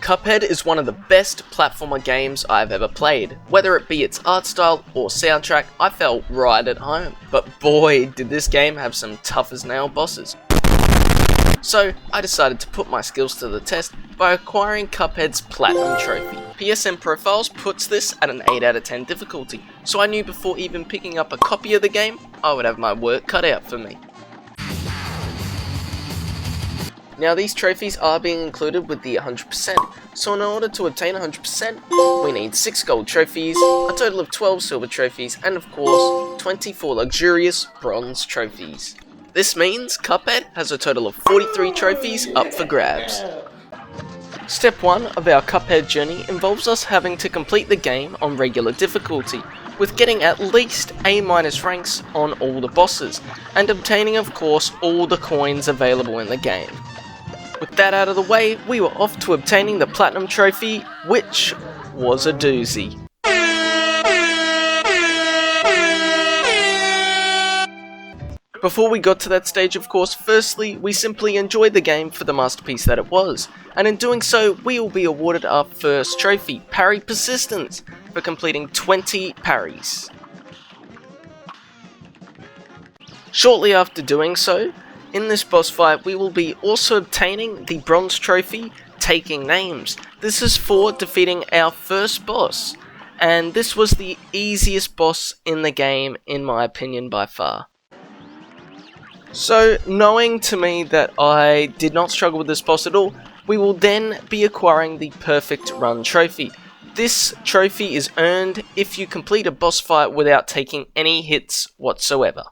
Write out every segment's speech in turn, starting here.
Cuphead is one of the best platformer games I've ever played. Whether it be its art style or soundtrack, I felt right at home. But boy, did this game have some tough as nail bosses. So, I decided to put my skills to the test by acquiring Cuphead's Platinum Trophy. PSN Profiles puts this at an 8 out of 10 difficulty, so I knew before even picking up a copy of the game, I would have my work cut out for me. Now these trophies are being included with the 100%, so in order to obtain 100%, we need 6 gold trophies, a total of 12 silver trophies, and of course, 24 luxurious bronze trophies. This means Cuphead has a total of 43 trophies up for grabs. Step 1 of our Cuphead journey involves us having to complete the game on regular difficulty, with getting at least A- ranks on all the bosses, and obtaining of course all the coins available in the game. With that out of the way, we were off to obtaining the Platinum Trophy, which was a doozy. Before we got to that stage, of course, firstly, we simply enjoyed the game for the masterpiece that it was, and in doing so, we will be awarded our first trophy, Parry Persistence, for completing 20 parries. Shortly after doing so, in this boss fight, we will be also obtaining the bronze trophy, Taking Names. This is for defeating our first boss, and this was the easiest boss in the game, in my opinion, by far. So, knowing to me that I did not struggle with this boss at all, we will then be acquiring the Perfect Run trophy. This trophy is earned if you complete a boss fight without taking any hits whatsoever.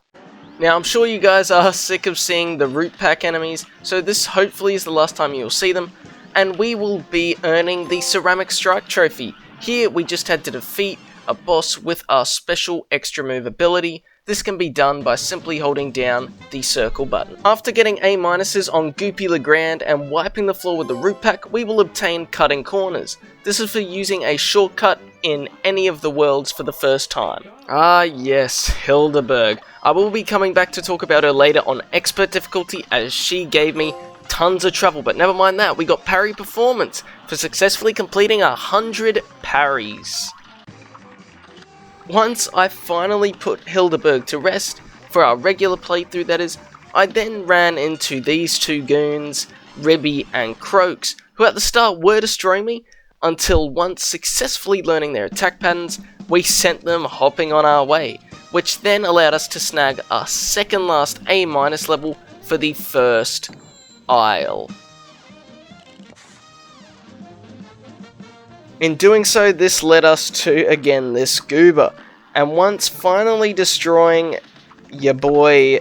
Now, I'm sure you guys are sick of seeing the root pack enemies, so this hopefully is the last time you'll see them, and we will be earning the Ceramic Strike trophy. Here, we just had to defeat a boss with our special extra move ability. This can be done by simply holding down the circle button. After getting A- on Goopy Legrand and wiping the floor with the root pack, we will obtain Cutting Corners. This is for using a shortcut in any of the worlds for the first time. Ah yes, Hildeberg. I will be coming back to talk about her later on expert difficulty, as she gave me tons of trouble, but never mind that, we got Parry Performance for successfully completing 100 parries. Once I finally put Hildeberg to rest, for our regular playthrough that is, I then ran into these two goons, Ribby and Croaks, who at the start were destroying me, until once successfully learning their attack patterns, we sent them hopping on our way, which then allowed us to snag our second last A- level for the first Isle. In doing so, this led us to, again, this goober, and once finally destroying your boy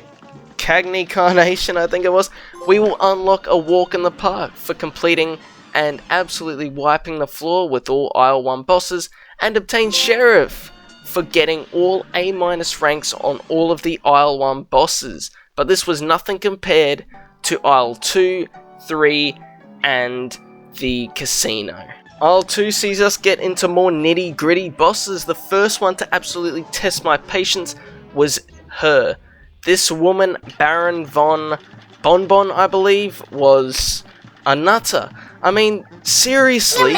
Cagney Carnation, I think it was, we will unlock a walk in the park for completing and absolutely wiping the floor with all Isle 1 bosses, and obtain Sheriff for getting all A- ranks on all of the Isle 1 bosses, but this was nothing compared to Isle 2, 3, and the Casino. Isle 2 sees us get into more nitty gritty bosses. The first one to absolutely test my patience was her. This woman, Baron von Bonbon, I believe, was a nutter. I mean, seriously,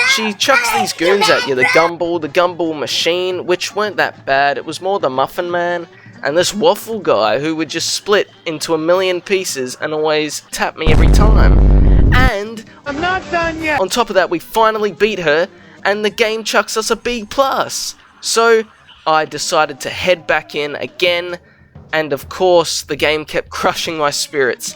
she chucks these goons at you, the gumball machine, which weren't that bad, it was more the Muffin Man, and this waffle guy who would just split into a million pieces and always tap me every time. And I'm not done yet. On top of that, we finally beat her, and the game chucks us a B+. So I decided to head back in again, and of course the game kept crushing my spirits,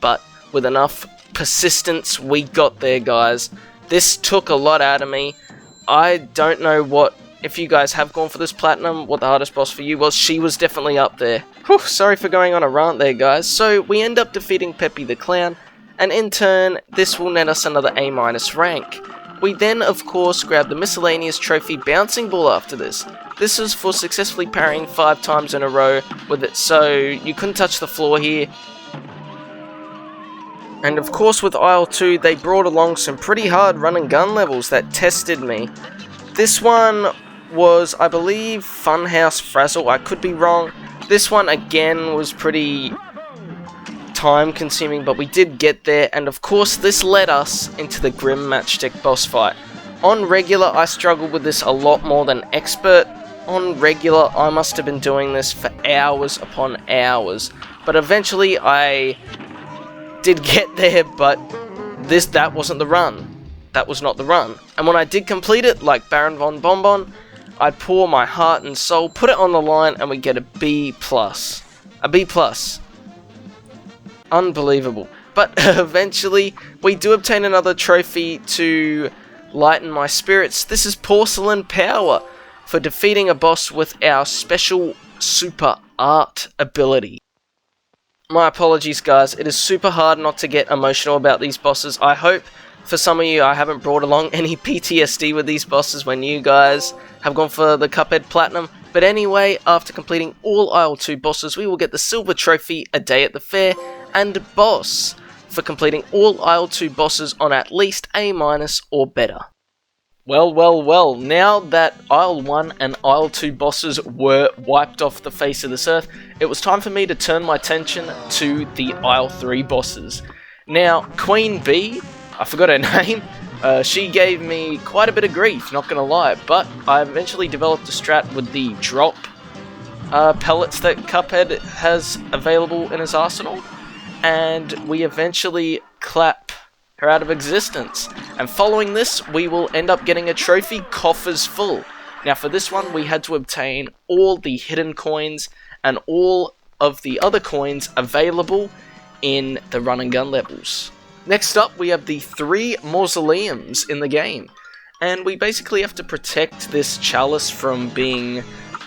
but with enough persistence we got there, guys. This took a lot out of me. I don't know what, if you guys have gone for this platinum, what the hardest boss for you was. She was definitely up there. Whew, sorry for going on a rant there, guys. So we end up defeating Peppy the Clown, and in turn, this will net us another A- rank. We then, of course, grab the Miscellaneous Trophy Bouncing Ball after this. This is for successfully parrying 5 times in a row with it, so you couldn't touch the floor here. And of course with Isle 2, they brought along some pretty hard run and gun levels that tested me. This one was, I believe, Funhouse Frazzle, I could be wrong. This one again was pretty time consuming, but we did get there, and of course this led us into the Grim Matchstick boss fight. On regular, I struggled with this a lot more than expert. On regular, I must have been doing this for hours upon hours, but eventually I did get there, but that wasn't the run. That was not the run. And when I did complete it, like Baron von Bonbon, I'd pour my heart and soul, put it on the line, and we get a B+. A B+. Unbelievable. But eventually, we do obtain another trophy to lighten my spirits. This is Porcelain Power for defeating a boss with our special super art ability. My apologies, guys. It is super hard not to get emotional about these bosses. I hope for some of you I haven't brought along any PTSD with these bosses when you guys have gone for the Cuphead Platinum. But anyway, after completing all Isle 2 bosses, we will get the Silver Trophy, A Day at the Fair, and Boss for completing all Isle 2 bosses on at least A- or better. Well, now that Isle 1 and Isle 2 bosses were wiped off the face of this earth, it was time for me to turn my attention to the Isle 3 bosses. Now, Queen Bee, I forgot her name, she gave me quite a bit of grief, not gonna lie, but I eventually developed a strat with the drop pellets that Cuphead has available in his arsenal, and we eventually clap her out of existence. And following this, we will end up getting a trophy, Coffers Full. Now for this one, we had to obtain all the hidden coins and all of the other coins available in the run and gun levels. Next up, we have the 3 mausoleums in the game, and we basically have to protect this chalice from being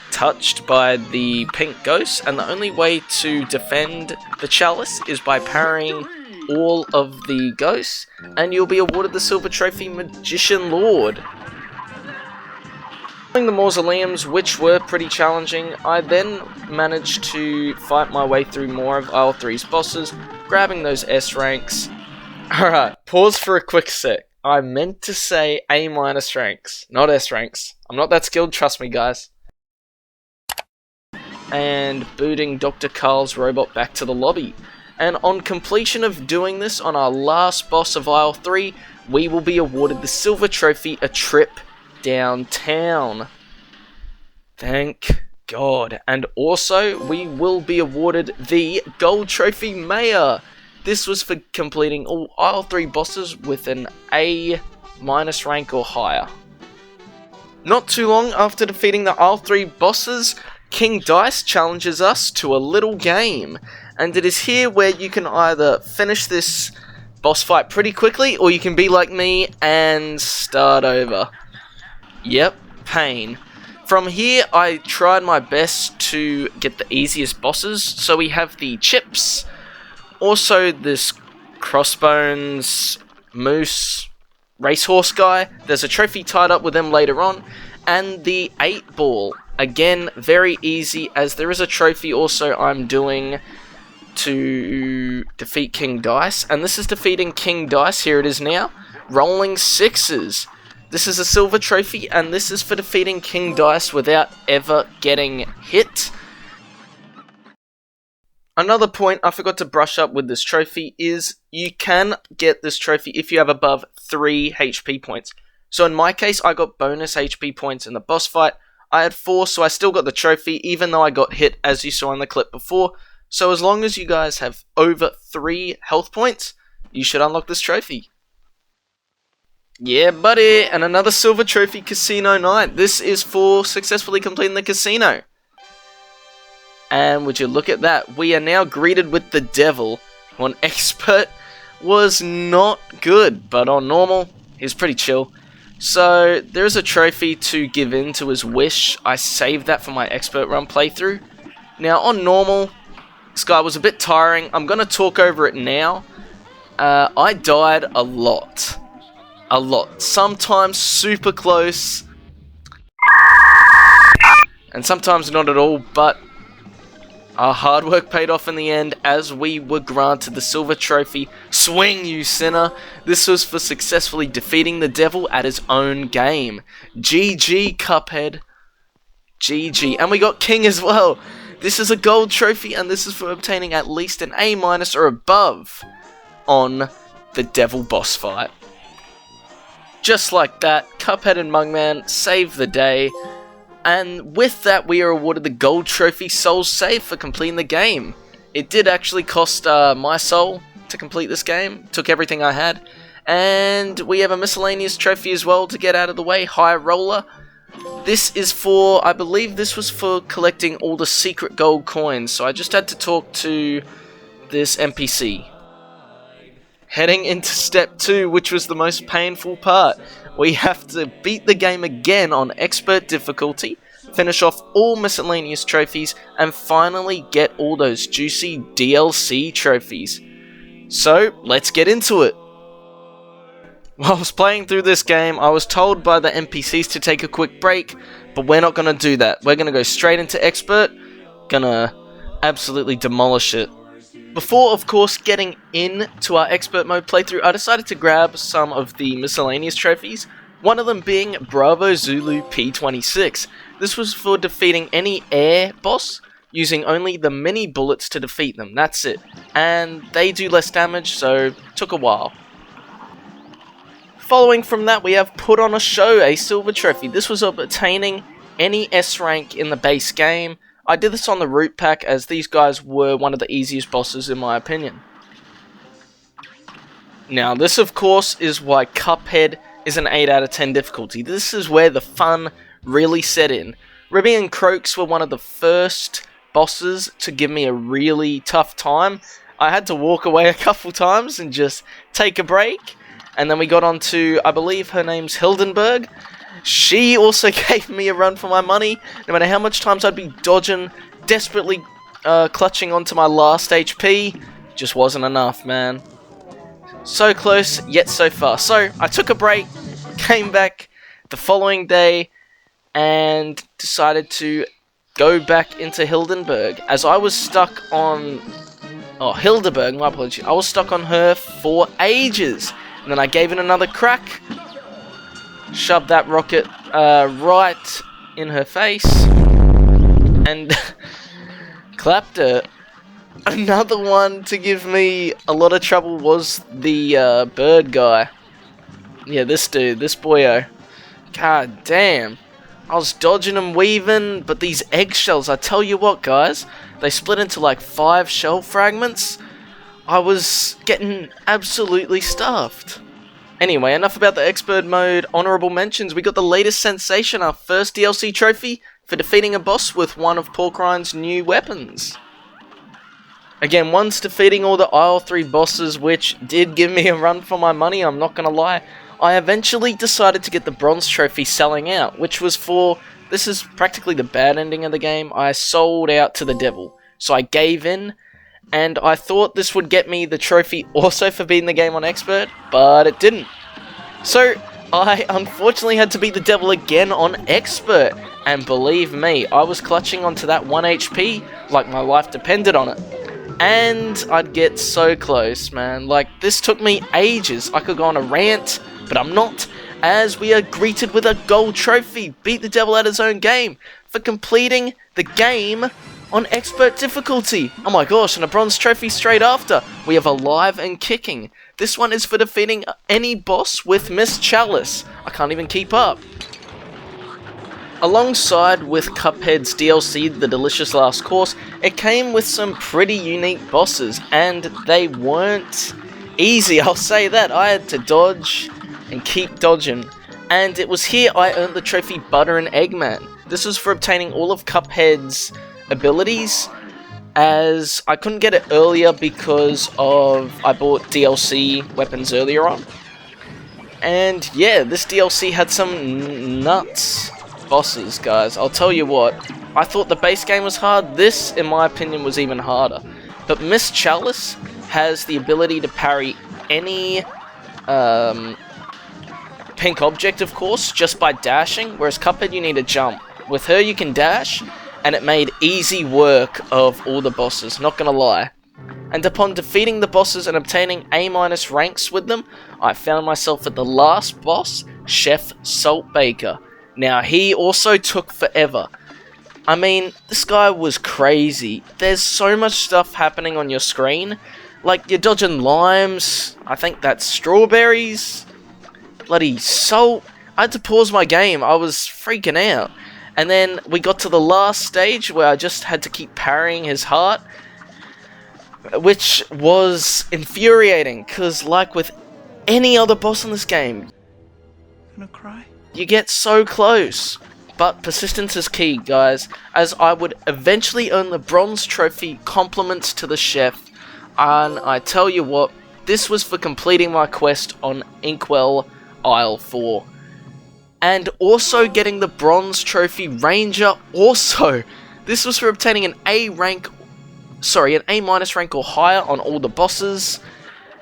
touched by the pink ghost, and the only way to defend the chalice is by parrying all of the ghosts, and you'll be awarded the Silver Trophy, Magician Lord. Following the mausoleums, which were pretty challenging, I then managed to fight my way through more of Isle 3's bosses, grabbing those S ranks. Alright, pause for a quick sec. I meant to say A- ranks, not S ranks. I'm not that skilled, trust me guys. And booting Dr. Carl's robot back to the lobby. And on completion of doing this on our last boss of Isle 3, we will be awarded the Silver Trophy, A Trip Downtown. Thank God. And also, we will be awarded the Gold Trophy, Mayor. This was for completing all Isle 3 bosses with an A- rank or higher. Not too long after defeating the Isle 3 bosses, King Dice challenges us to a little game, and it is here where you can either finish this boss fight pretty quickly, or you can be like me and start over. Yep, pain. From here, I tried my best to get the easiest bosses, so we have the Chips, also this Crossbones, Moose, Racehorse guy, there's a trophy tied up with them later on, and the 8 Ball. Again, very easy, as there is a trophy also I'm doing to defeat King Dice, and this is defeating King Dice, here it is now, rolling 6s. This is a silver trophy, and this is for defeating King Dice without ever getting hit. Another point I forgot to brush up with this trophy is you can get this trophy if you have above 3 HP points. So in my case, I got bonus HP points in the boss fight. I had 4, so I still got the trophy, even though I got hit, as you saw in the clip before. So as long as you guys have over 3 health points, you should unlock this trophy. Yeah, buddy! And another silver trophy, Casino Night. This is for successfully completing the casino. And would you look at that, we are now greeted with the devil, who on expert was not good, but on normal, he's pretty chill. So, there's a trophy to give in to his wish. I saved that for my expert run playthrough. Now, on normal, this guy was a bit tiring. I'm going to talk over it now. I died a lot. A lot. Sometimes super close. And sometimes not at all, but our hard work paid off in the end as we were granted the silver trophy. Swing, you sinner! This was for successfully defeating the devil at his own game. GG, Cuphead. GG. And we got King as well. This is a gold trophy, and this is for obtaining at least an A- or above on the devil boss fight. Just like that, Cuphead and Mugman save the day, and with that we are awarded the gold trophy Soul Save for completing the game. It did actually cost my soul to complete this game, took everything I had, and we have a miscellaneous trophy as well to get out of the way, High Roller. This is for, I believe this was for collecting all the secret gold coins, so I just had to talk to this NPC. Heading into step 2, which was the most painful part. We have to beat the game again on expert difficulty, finish off all miscellaneous trophies, and finally get all those juicy DLC trophies. So, let's get into it. While I was playing through this game, I was told by the NPCs to take a quick break, but we're not going to do that. We're going to go straight into expert, gonna absolutely demolish it. Before, of course, getting into our expert mode playthrough, I decided to grab some of the miscellaneous trophies, one of them being Bravo Zulu P26. This was for defeating any air boss, using only the mini bullets to defeat them, that's it. And they do less damage, so took a while. Following from that, we have Put on a Show, a silver trophy. This was obtaining any S rank in the base game. I did this on the root pack, as these guys were one of the easiest bosses in my opinion. Now, this of course is why Cuphead is an 8 out of 10 difficulty. This is where the fun really set in. Ribby and Croaks were one of the first bosses to give me a really tough time. I had to walk away a couple times and just take a break. And then we got on to, I believe her name's Hildenberg. She also gave me a run for my money. No matter how much times I'd be dodging, desperately clutching onto my last HP, just wasn't enough, man. So close, yet so far. So, I took a break, came back the following day, and decided to go back into Hildenberg, as I was stuck on... Oh, Hildeberg, my apologies. I was stuck on her for ages. And then I gave it another crack, shoved that rocket right in her face, and clapped her. Another one to give me a lot of trouble was the bird guy. Yeah, this dude, this boyo. God damn. I was dodging and weaving, but these eggshells, I tell you what guys, they split into like 5 shell fragments. I was getting absolutely stuffed. Anyway, enough about the expert mode. Honourable mentions, we got the latest sensation, our first DLC trophy for defeating a boss with one of Porcrine's new weapons. Again, once defeating all the Isle 3 bosses, which did give me a run for my money, I'm not gonna lie, I eventually decided to get the bronze trophy Selling Out, which was for, this is practically the bad ending of the game, I sold out to the devil. So I gave in, and I thought this would get me the trophy also for beating the game on expert, but it didn't. So, I unfortunately had to beat the devil again on expert, and believe me, I was clutching onto that 1 HP like my life depended on it. And I'd get so close, man. Like, this took me ages. I could go on a rant, but I'm not, as we are greeted with a gold trophy. Beat the devil at his own game for completing the game on expert difficulty. Oh my gosh, and a bronze trophy straight after. We have Alive and Kicking. This one is for defeating any boss with Miss Chalice. I can't even keep up. Alongside with Cuphead's DLC, The Delicious Last Course, it came with some pretty unique bosses, and they weren't easy, I'll say that. I had to dodge and keep dodging. And it was here I earned the trophy Butter and Eggman. This was for obtaining all of Cuphead's abilities, as I couldn't get it earlier because of I bought DLC weapons earlier on. And yeah, this DLC had some nuts bosses, guys. I'll tell you what, I thought the base game was hard. This, in my opinion, was even harder. But Miss Chalice has the ability to parry any pink object, of course, just by dashing, whereas Cuphead, you need to jump. With her, you can dash, and it made easy work of all the bosses, not gonna lie. And upon defeating the bosses and obtaining A- ranks with them, I found myself at the last boss, Chef Saltbaker. Now, he also took forever. I mean, this guy was crazy. There's so much stuff happening on your screen. Like, you're dodging limes, I think that's strawberries, bloody salt. I had to pause my game, I was freaking out. And then we got to the last stage where I just had to keep parrying his heart, which was infuriating, because like with any other boss in this game, Gonna cry? you get so close. But persistence is key, guys, as I would eventually earn the bronze trophy compliments to the chef. And I tell you what, this was for completing my quest on Inkwell Isle 4. And also getting the bronze trophy ranger also. This was for obtaining an A rank, an A- rank or higher on all the bosses.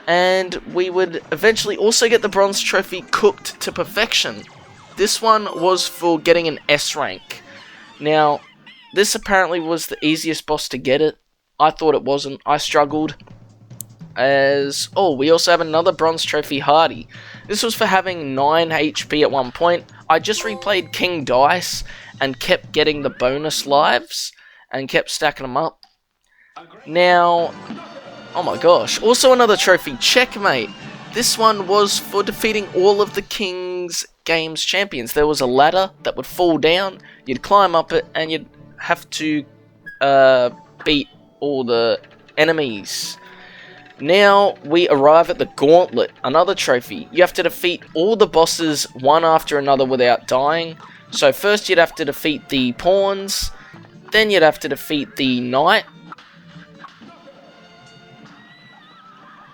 And we would eventually also get the bronze trophy cooked to perfection. This one was for getting an S rank. Now, this apparently was the easiest boss to get it. I thought it wasn't. I struggled. We also have another bronze trophy, Howdy. This was for having 9 HP at one point. I just replayed King Dice and kept getting the bonus lives and kept stacking them up. Now, oh my gosh, also another trophy, Checkmate. This one was for defeating all of the King's Games champions. There was a ladder that would fall down, you'd climb up it, and you'd have to beat all the enemies. Now we arrive at the Gauntlet, another trophy. You have to defeat all the bosses one after another without dying. So first you'd have to defeat the pawns, then you'd have to defeat the knight,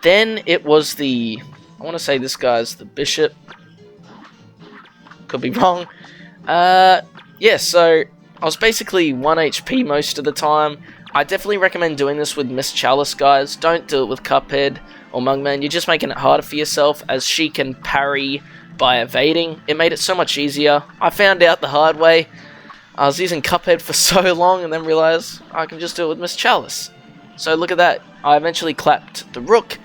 then it was the, I want to say this guy's the bishop, could be wrong. Yeah, so I was basically 1 HP most of the time. I definitely recommend doing this with Miss Chalice, guys. Don't do it with Cuphead or Mugman. You're just making it harder for yourself, as she can parry by evading. It made it so much easier. I found out the hard way. I was using Cuphead for so long and then realized I can just do it with Miss Chalice. So look at that. I eventually clapped the rook,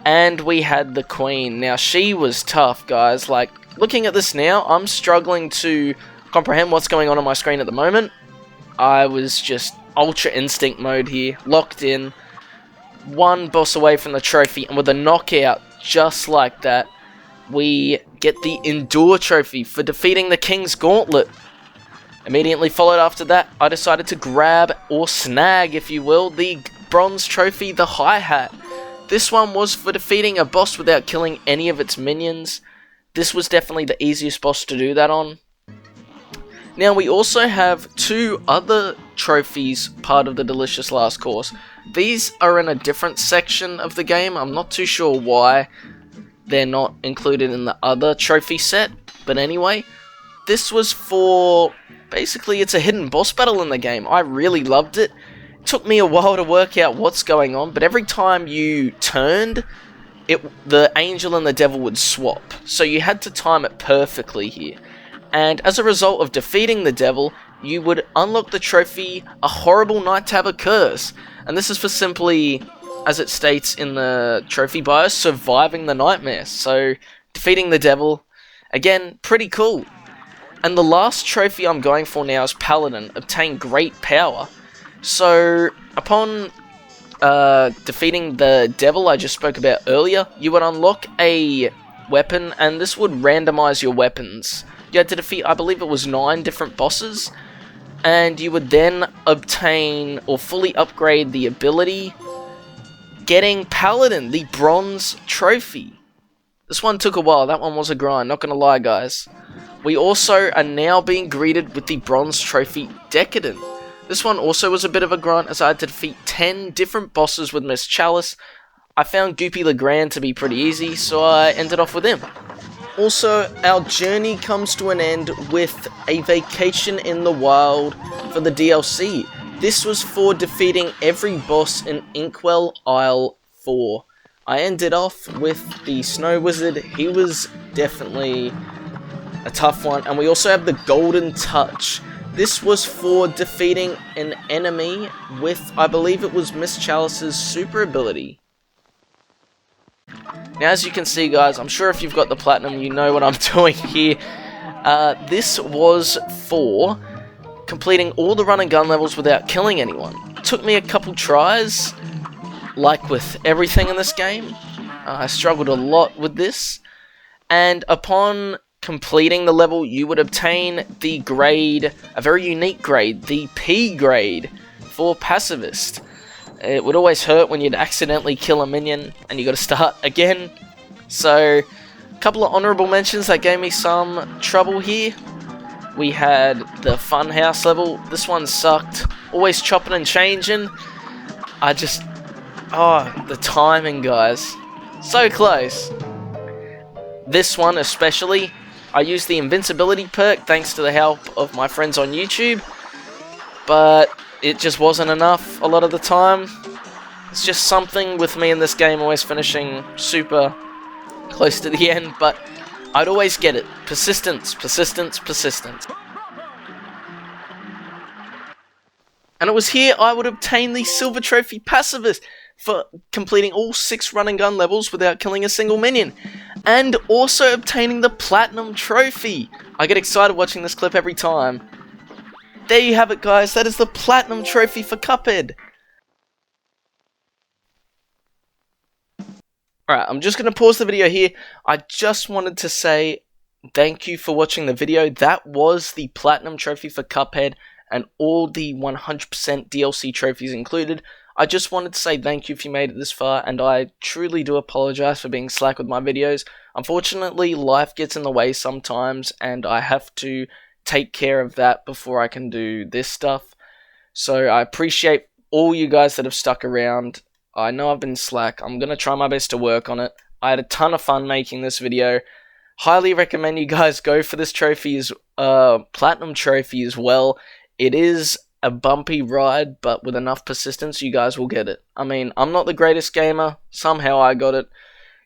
and we had the queen. Now, she was tough, guys. Like, looking at this now, I'm struggling to comprehend what's going on my screen at the moment. I was just Ultra Instinct mode here, locked in, one boss away from the trophy, and with a knockout just like that, we get the Endure trophy for defeating the King's Gauntlet. Immediately followed after that, I decided to grab, or snag if you will, the bronze trophy, the Hi-Hat. This one was for defeating a boss without killing any of its minions. This was definitely the easiest boss to do that on. Now we also have 2 other trophies part of the Delicious Last Course. These are in a different section of the game. I'm not too sure why they're not included in the other trophy set. But anyway, this was for, basically it's a hidden boss battle in the game. I really loved it. It took me a while to work out what's going on, but every time you turned, the angel and the devil would swap. So you had to time it perfectly here. And as a result of defeating the devil, you would unlock the trophy, A Horrible Night to Have a Curse. And this is for simply, as it states in the trophy bio, surviving the nightmare. So, defeating the devil, again, pretty cool. And the last trophy I'm going for now is Paladin, Obtain Great Power. So, upon defeating the devil I just spoke about earlier, you would unlock a weapon, and this would randomize your weapons. You had to defeat, I believe it was 9 different bosses, and you would then obtain or fully upgrade the ability, getting Paladin, the bronze trophy. This one took a while, that one was a grind, not gonna lie guys. We also are now being greeted with the bronze trophy, Decadent. This one also was a bit of a grind, as I had to defeat 10 different bosses with Miss Chalice. I found Goopy Legrand to be pretty easy, so I ended off with him. Also, our journey comes to an end with a vacation in the wild for the DLC. This was for defeating every boss in Inkwell Isle 4. I ended off with the Snow Wizard. He was definitely a tough one. And we also have the Golden Touch. This was for defeating an enemy with, I believe it was Miss Chalice's super ability. Now, as you can see, guys, I'm sure if you've got the platinum, you know what I'm doing here. This was for completing all the run and gun levels without killing anyone. It took me a couple tries, like with everything in this game. I struggled a lot with this, and upon completing the level, you would obtain the grade, a very unique grade, the P grade for Pacifist. It would always hurt when you'd accidentally kill a minion and you got to start again. So, a couple of honourable mentions that gave me some trouble here. We had the Funhouse level. This one sucked. Always chopping and changing. The timing, guys. So close. This one especially, I used the invincibility perk thanks to the help of my friends on YouTube, but it just wasn't enough a lot of the time. It's just something with me in this game, always finishing super close to the end, but I'd always get it. Persistence, persistence, persistence. And it was here I would obtain the Silver Trophy Pacifist for completing all 6 run and gun levels without killing a single minion. And also obtaining the Platinum Trophy. I get excited watching this clip every time. There you have it, guys. That is the Platinum Trophy for Cuphead. Alright, I'm just going to pause the video here. I just wanted to say thank you for watching the video. That was the Platinum Trophy for Cuphead and all the 100% DLC trophies included. I just wanted to say thank you if you made it this far, and I truly do apologise for being slack with my videos. Unfortunately, life gets in the way sometimes, and I have to take care of that before I can do this stuff. So I appreciate all you guys that have stuck around. I know I've been slack. I'm going to try my best to work on it. I had a ton of fun making this video. Highly recommend you guys go for this Platinum Trophy as well. It is a bumpy ride, but with enough persistence, you guys will get it. I mean, I'm not the greatest gamer. Somehow I got it.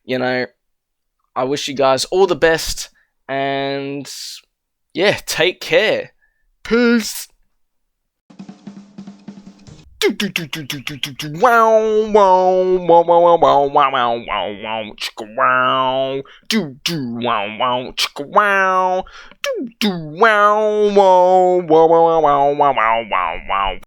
You know, I wish you guys all the best. And, yeah, take care. Peace. Wow, wow, wow, wow, wow, wow, wow, wow, wow, chicka wow, do do wow, wow, chicka wow, do do wow, wow, wow, wow, wow, wow, wow, wow, wow.